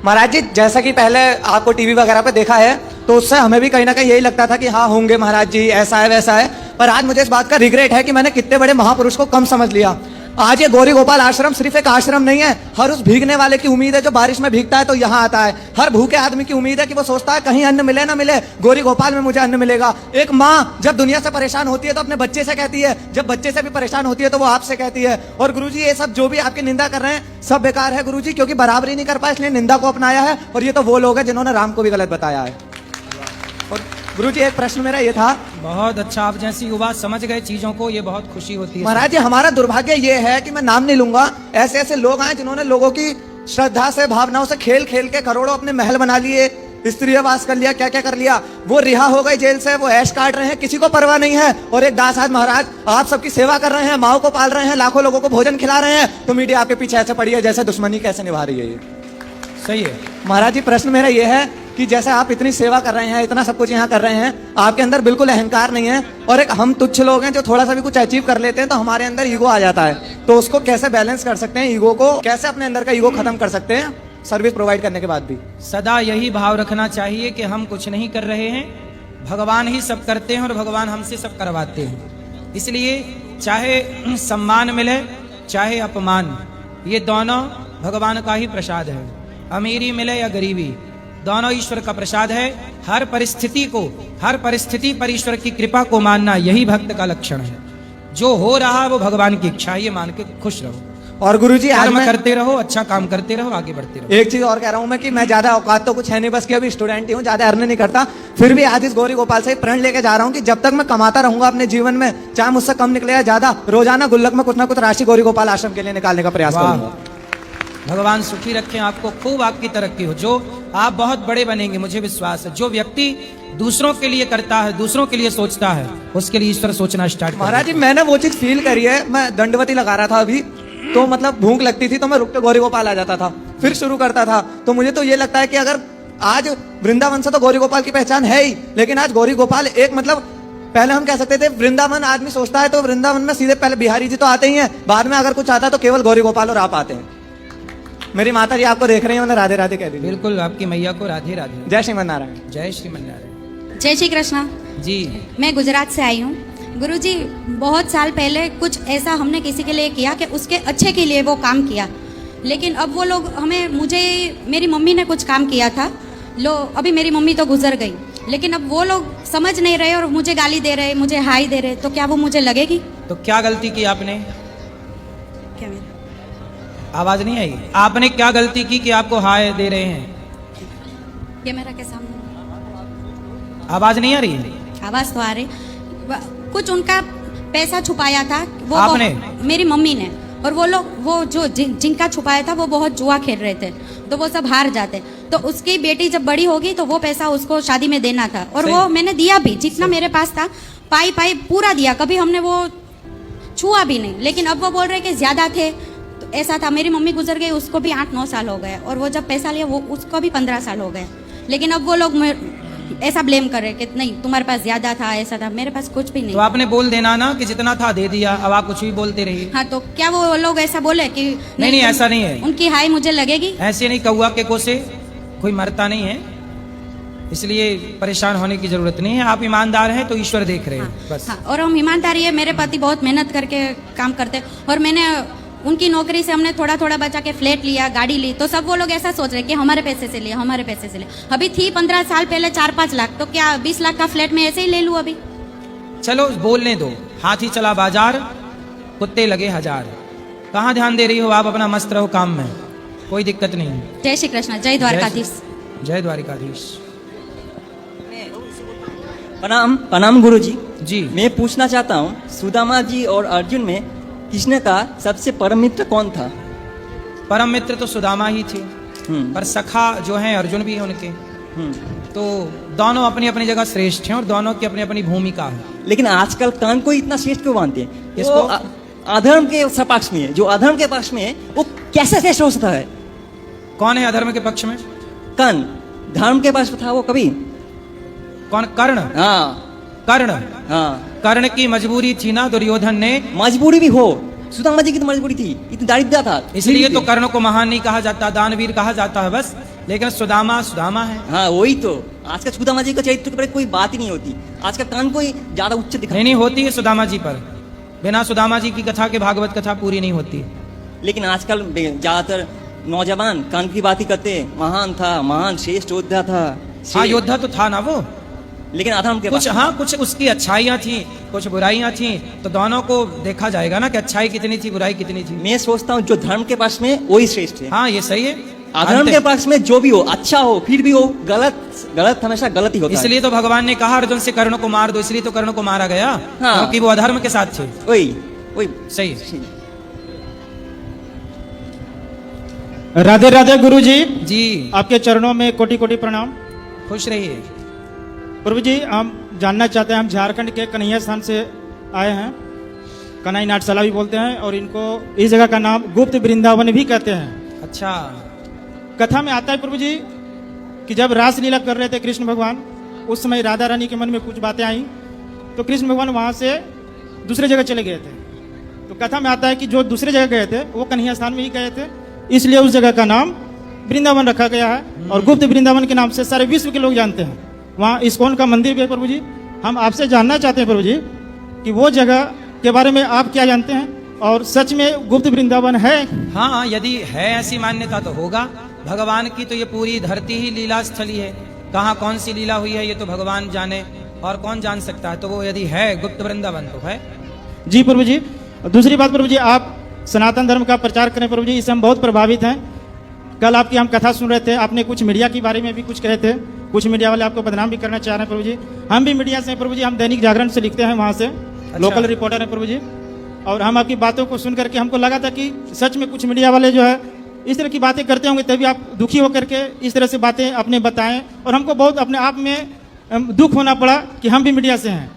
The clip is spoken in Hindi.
महाराज जी, जैसा कि पहले आपको टीवी वगैरह पे देखा है, तो उससे हमें भी कहीं ना कहीं यही लगता था कि हाँ होंगे महाराज जी, ऐसा है वैसा है। पर आज मुझे इस बात का रिग्रेट है कि मैंने कितने बड़े महापुरुष को कम समझ लिया। आज ये गौरी गोपाल आश्रम सिर्फ एक आश्रम नहीं है, हर उस भीगने वाले की उम्मीद है जो बारिश में भीगता है तो यहाँ आता है। हर भूखे आदमी की उम्मीद है कि वो सोचता है कहीं अन्न मिले ना मिले, गौरी गोपाल में मुझे अन्न मिलेगा। एक माँ जब दुनिया से परेशान होती है तो अपने बच्चे से कहती है, जब बच्चे से भी परेशान होती है तो वो आपसे कहती है। और गुरुजी, ये सब जो भी आपकी निंदा कर रहे हैं सब बेकार है गुरुजी, क्योंकि बराबरी नहीं कर पाए इसलिए निंदा को अपनाया है। और ये तो वो लोग हैं जिन्होंने राम को भी गलत बताया है। और गुरुजी, एक प्रश्न मेरा ये था। बहुत अच्छा, आप जैसी युवा समझ गए चीजों को, ये बहुत खुशी होती है। महाराज जी, हमारा दुर्भाग्य ये है कि मैं नाम नहीं लूंगा, ऐसे ऐसे लोग आए जिन्होंने लोगों की श्रद्धा से, भावनाओं से खेल खेल के करोड़ों अपने महल बना लिए, स्त्रीवास कर लिया, क्या क्या कर लिया। वो रिहा हो गए जेल से, वो ऐश काट रहे हैं, किसी को परवाह नहीं है। और एक दास आज महाराज आप सबकी सेवा कर रहे हैं, माओ को पाल रहे हैं, लाखों लोगों को भोजन खिला रहे हैं, तो मीडिया आपके पीछे ऐसे पड़ी है जैसे दुश्मनी कैसे निभा रही है। ये सही है महाराज जी, प्रश्न मेरा ये है कि जैसे आप इतनी सेवा कर रहे हैं, इतना सब कुछ यहाँ कर रहे हैं, आपके अंदर बिल्कुल अहंकार नहीं है, और एक हम तुच्छ लोग हैं जो थोड़ा सा भी कुछ अचीव कर लेते हैं तो हमारे अंदर ईगो आ जाता है। तो उसको कैसे बैलेंस कर सकते हैं, ईगो को कैसे अपने अंदर का ईगो खत्म कर सकते हैं सर्विस प्रोवाइड करने के बाद भी? सदा यही भाव रखना चाहिए कि हम कुछ नहीं कर रहे हैं, भगवान ही सब करते हैं और भगवान हमसे सब करवाते हैं। इसलिए चाहे सम्मान मिले चाहे अपमान, ये दोनों भगवान का ही प्रसाद है। अमीरी मिले या गरीबी, दोनों ईश्वर का प्रसाद है। हर परिस्थिति को, हर परिस्थिति पर ईश्वर की कृपा को मानना, यही भक्त का लक्षण है। जो हो रहा वो भगवान की इच्छा, ये मान के खुश रहो और गुरुजी, आज कर्म मैं करते रहो, अच्छा काम करते रहो, आगे बढ़ते रहो। एक चीज और कह रहा हूँ मैं कि मैं ज्यादा औकात तो कुछ है नहीं, बस कि अभी स्टूडेंट ही हूँ, ज्यादा अर्न नहीं करता। फिर भी आज इस गौरी गोपाल से प्रण लेके जा रहा हूँ कि जब तक मैं कमाता रहूंगा अपने जीवन में, चाहे मुझसे कम निकले या ज्यादा, रोजाना गुल्लक में कुछ ना कुछ राशि गौरी गोपाल आश्रम के लिए निकालने का प्रयास वाह। करूंगा। भगवान सुखी रखें आपको, खूब आपकी तरक्की हो, जो आप बहुत बड़े बनेंगे, मुझे विश्वास है। जो व्यक्ति दूसरों के लिए करता है, दूसरों के लिए सोचता है, उसके लिए ईश्वर सोचना स्टार्ट। महाराज जी, मैंने वो चीज फील करी है। मैं दंडवती लगा रहा था अभी, तो मतलब भूख लगती थी तो मैं रुक के गौरी गोपाल आ जाता था, फिर शुरू करता था। तो मुझे तो ये लगता है कि अगर आज वृंदावन से तो गौरी गोपाल की पहचान है ही, लेकिन आज गौरी गोपाल एक मतलब, पहले हम कह सकते थे वृंदावन आदमी सोचता है तो वृंदावन में सीधे पहले बिहारी जी तो आते ही हैं, बाद में अगर कुछ आता है तो केवल गौरी गोपाल और आप आते हैं। मेरी माता जी आपको देख रही हैं, उन्हें राधे राधे कह दीजिए। बिल्कुल, आपकी मैया को राधे राधे। जय श्रीमन नारायण। जय श्रीमन नारायण। जय श्री कृष्णा जी, मैं गुजरात से आई हूँ। गुरुजी, बहुत साल पहले कुछ ऐसा हमने किसी के लिए किया कि उसके अच्छे के लिए वो काम किया, लेकिन अब वो लोग मेरी मम्मी ने कुछ काम किया था, अभी मेरी मम्मी तो गुजर गई, लेकिन अब वो लोग समझ नहीं रहे और मुझे गाली दे रहे, मुझे हाई दे रहे, तो क्या वो मुझे लगेगी? तो क्या गलती की आपने? क्या मेरा आवाज नहीं आई। आपने क्या गलती की कि आपको हाय दे रहे हैं? ये मेरा के सामने आवाज नहीं आ रही है? आवाज तो आ रही। कुछ उनका पैसा छुपाया था वो आपने? मेरी मम्मी ने। और वो लोग, वो जो जिनका छुपाया था वो बहुत जुआ खेल रहे थे, तो वो सब हार जाते। तो उसकी बेटी जब बड़ी होगी तो वो पैसा उसको शादी में देना था, और वो मैंने दिया भी, जितना मेरे पास था पाई पाई पूरा दिया, कभी हमने वो छुआ भी नहीं। लेकिन अब वो बोल रहे कि ज्यादा थे, तो ऐसा था। मेरी मम्मी गुजर गई, उसको भी 8-9 साल हो गए, और वो जब पैसा लिया वो उसको भी 15 साल हो गए। लेकिन अब वो लोग ऐसा ब्लेम कर रहे कि नहीं तुम्हारे पास ज्यादा था, ऐसा था। मेरे पास कुछ भी नहीं। तो आपने बोल देना ना कि जितना था दे दिया, अब आप कुछ भी बोलते रहिए। हाँ, तो क्या वो लोग ऐसा बोले कि नहीं, ऐसा नहीं है। उनकी हाई मुझे लगेगी? ऐसे नहीं, कौआ के को से कोई मरता नहीं है, इसलिए परेशान होने की जरूरत नहीं है। आप ईमानदार हैं तो ईश्वर देख रहे हैं, बस। हाँ, और हम ईमानदारी है। मेरे पति बहुत मेहनत करके काम करते, और मैंने उनकी नौकरी से हमने थोड़ा थोड़ा बचा के फ्लैट लिया, गाड़ी ली, तो सब वो लोग ऐसा सोच रहे कि हमारे पैसे से लिया, हमारे पैसे से लिया। अभी थी 15 साल पहले 4-5 लाख, तो क्या 20 लाख का फ्लैट में ऐसे ही ले लूं अभी? चलो बोलने दो। हाथी चला बाजार, कुत्ते लगे हजार। कहाँ ध्यान दे रही हो आप? अपना मस्त रहो काम में, कोई दिक्कत नहीं। जय श्री कृष्ण। जय द्वारकाधीश। जय द्वारिकाधीश। प्रणाम प्रणाम गुरुजी। जी, मैं पूछना चाहता हूँ, सुदामा जी और अर्जुन में कृष्ण का सबसे परम मित्र कौन था? परम मित्र तो सुदामा ही थे, हम्म, पर सखा जो हैं अर्जुन भी हैं उनके। हम्म। तो दोनों अपनी अपनी जगह श्रेष्ठ हैं और दोनों की अपनी अपनी भूमिका है। लेकिन आजकल कर्ण को इतना श्रेष्ठ क्यों मानते हैं? किसको? वो अधर्म के पक्ष में है, जो अधर्म के पक्ष में है वो कैसे श्रेष्ठ हो सकता है? कौन है अधर्म के पक्ष में? कर्ण धर्म के पक्ष में था वो कभी? कौन? कर्ण। हाँ कर्ण, हाँ, कर्ण की मजबूरी थी ना दुर्योधन ने, मजबूरी भी हो, सुदामा जी की तो मजबूरी थी, इतनी दारिद्रता था, इसलिए तो कर्ण को महान नहीं कहा जाता, दानवीर कहा जाता है। बस लेकिन सुदामा सुदामा है। हाँ वही तो, आज का सुदामा जी का चरित्र के बारे में कोई बात ही नहीं होती। आज का कान कोई ज्यादा उच्च दिखा, नहीं होती है सुदामा जी पर, बिना सुदामा जी की कथा के भागवत कथा पूरी नहीं होती। लेकिन आजकल ज्यादातर नौजवान कान की बात ही करते हैं। महान था, महान श्रेष्ठ योद्धा था। हाँ योद्धा तो था ना वो, लेकिन अधर्म के कुछ पास हाँ कुछ उसकी अच्छाइयाँ थी, कुछ बुराइयाँ थी, तो दोनों को देखा जाएगा ना कि अच्छाई कितनी थी, बुराई कितनी थी। मैं सोचता हूँ जो धर्म के पास में वही श्रेष्ठ है। हाँ ये सही है। अधर्म के पास में जो भी हो, अच्छा हो फिर भी वो गलत हमेशा गलत ही होता है। इसलिए तो भगवान ने कहा अर्जुन से कर्ण को मार दो, इसलिए तो कर्ण को मारा गया, हाँ। क्योंकि वो अधर्म के साथ थे। वही सही है। राधे राधे गुरु जी, जी आपके चरणों में कोटि कोटि प्रणाम। खुश रहिए। प्रभु जी, हम जानना चाहते हैं, हम झारखंड के कन्हैया स्थान से आए हैं, कन्हई नाटशाला भी बोलते हैं, और इनको इस जगह का नाम गुप्त वृंदावन भी कहते हैं। अच्छा, कथा में आता है प्रभु जी कि जब रासलीला कर रहे थे कृष्ण भगवान, उस समय राधा रानी के मन में कुछ बातें आई, तो कृष्ण भगवान वहाँ से दूसरे जगह चले गए थे। तो कथा में आता है कि जो दूसरे जगह गए थे वो कन्हैया स्थान में ही गए थे, इसलिए उस जगह का नाम वृंदावन रखा गया है, और गुप्त वृंदावन के नाम से सारे विश्व के लोग जानते हैं। वहाँ इस्कॉन का मंदिर भी है प्रभु जी। हम आपसे जानना चाहते हैं प्रभु जी कि वो जगह के बारे में आप क्या जानते हैं, और सच में गुप्त वृंदावन है? हाँ यदि है ऐसी मान्यता तो होगा। भगवान की तो ये पूरी धरती ही लीला स्थली है, कहाँ कौन सी लीला हुई है ये तो भगवान जाने, और कौन जान सकता है। तो वो यदि है गुप्त वृंदावन तो है। जी प्रभु जी। दूसरी बात प्रभु जी, आप सनातन धर्म का प्रचार करें प्रभु जी, इससे हम बहुत प्रभावित हैं। कल आपकी हम कथा सुन रहे थे, आपने कुछ मीडिया के बारे में भी कुछ कहे थे, कुछ मीडिया वाले आपको बदनाम भी करना चाह रहे हैं प्रभु जी। हम भी मीडिया से हैं प्रभु जी, हम दैनिक जागरण से लिखते हैं, वहाँ से लोकल रिपोर्टर हैं प्रभु जी। और हम आपकी बातों को सुन करके हमको लगा था कि सच में कुछ मीडिया वाले जो है इस तरह की बातें करते होंगे, तभी आप दुखी होकर के इस तरह से बातें अपने बताएं, और हमको बहुत अपने आप में दुख होना पड़ा कि हम भी मीडिया से हैं।